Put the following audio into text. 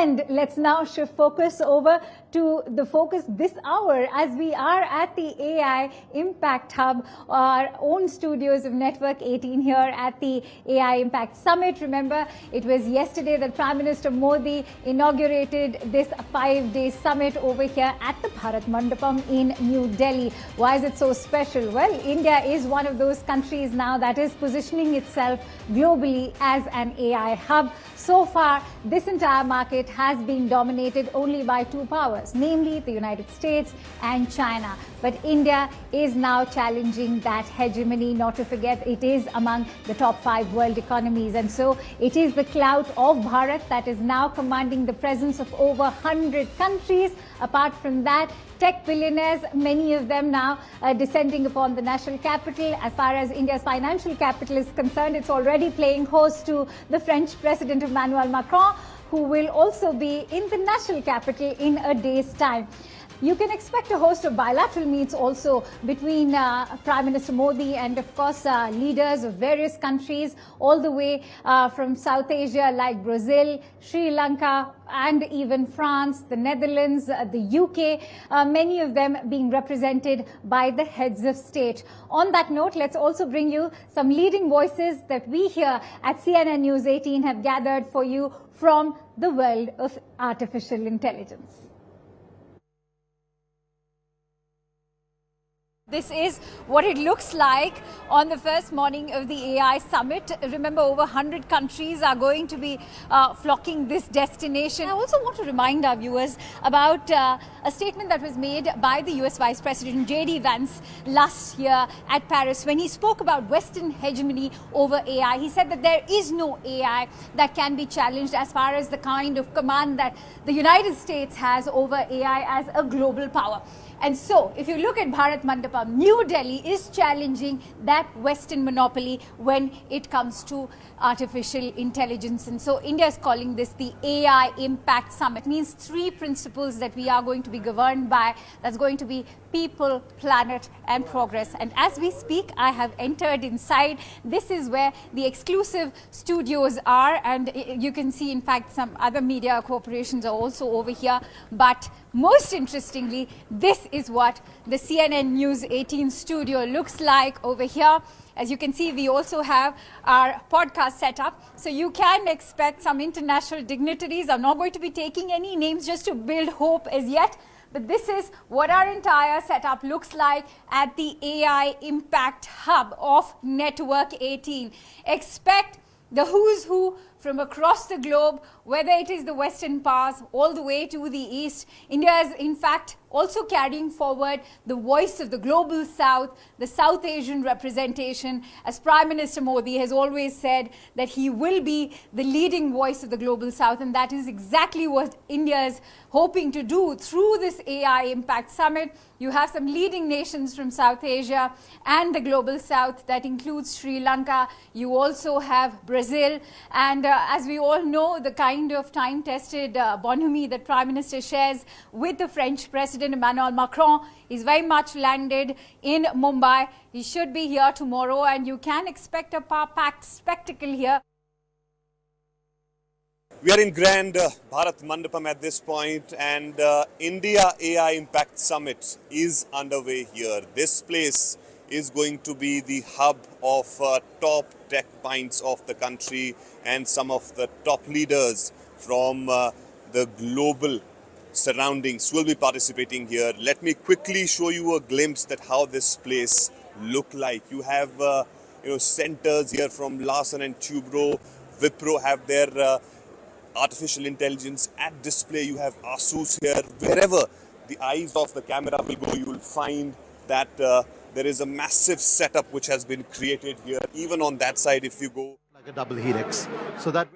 And let's now shift focus over to the focus this hour as we are at the AI Impact Hub, our own studios of Network 18 here at the AI Impact Summit. Remember, it was yesterday that Prime Minister Modi inaugurated this 5-day summit over here at the Bharat Mandapam in New Delhi. Why is it so special? Well, India is one of those countries now that is positioning itself globally as an AI hub. So far, this entire market has been dominated only by two powers, namely the United States and China. But India is now challenging that hegemony. Not to forget, it is among the top 5 world economies. And so it is the clout of Bharat that is now commanding the presence of over 100 countries. Apart from that, tech billionaires, many of them now descending upon the national capital. As far as India's financial capital is concerned, it's already playing host to the French President Emmanuel Macron, who will also be in the national capital in a day's time. You can expect a host of bilateral meets also between Prime Minister Modi and, of course, leaders of various countries, all the way from South Asia like Brazil, Sri Lanka, and even France, the Netherlands, the UK, many of them being represented by the heads of state. On that note, let's also bring you some leading voices that we here at CNN News 18 have gathered for you from the world of artificial intelligence. This is what it looks like on the first morning of the AI Summit. Remember, over 100 countries are going to be flocking this destination. I also want to remind our viewers about a statement that was made by the US Vice President J.D. Vance last year at Paris when he spoke about Western hegemony over AI. He said that there is no AI that can be challenged as far as the kind of command that the United States has over AI as a global power. And so, if you look at Bharat Mandapam, New Delhi is challenging that Western monopoly when it comes to artificial intelligence. And so, India is calling this the AI Impact Summit. It means 3 principles that we are going to be governed by. That's going to be people, planet, and progress. And as we speak, I have entered inside. This is where the exclusive studios are. And you can see, in fact, some other media corporations are also over here. But most interestingly, this is what the CNN News 18 studio looks like over here. As you can see, we also have our podcast set up. So you can expect some international dignitaries. I'm not going to be taking any names just to build hope as yet. But this is what our entire setup looks like at the AI Impact Hub of Network 18. Expect the who's who from across the globe, whether it is the Western powers all the way to the East. India is, in fact, also carrying forward the voice of the global South, the South Asian representation, as Prime Minister Modi has always said that he will be the leading voice of the global South, and that is exactly what India is hoping to do through this AI Impact Summit. You have some leading nations from South Asia and the global South that includes Sri Lanka. You also have Brazil, and as we all know, the kind of time-tested bonhomie that Prime Minister shares with the French President Emmanuel Macron is very much landed in Mumbai. He should be here tomorrow, and you can expect a power-packed spectacle here. We are in Grand Bharat Mandapam at this point, and India AI Impact Summit is underway here. This place is going to be the hub of top tech minds of the country, and some of the top leaders from the global surroundings will be participating here. Let me quickly show you a glimpse at how this place look like. You have centers here from Larsen and Toubro. Wipro have their artificial intelligence at display. You have Asus here. Wherever the eyes of the camera will go, you will find that there is a massive setup which has been created here. Even on that side, if you go like a double helix, so that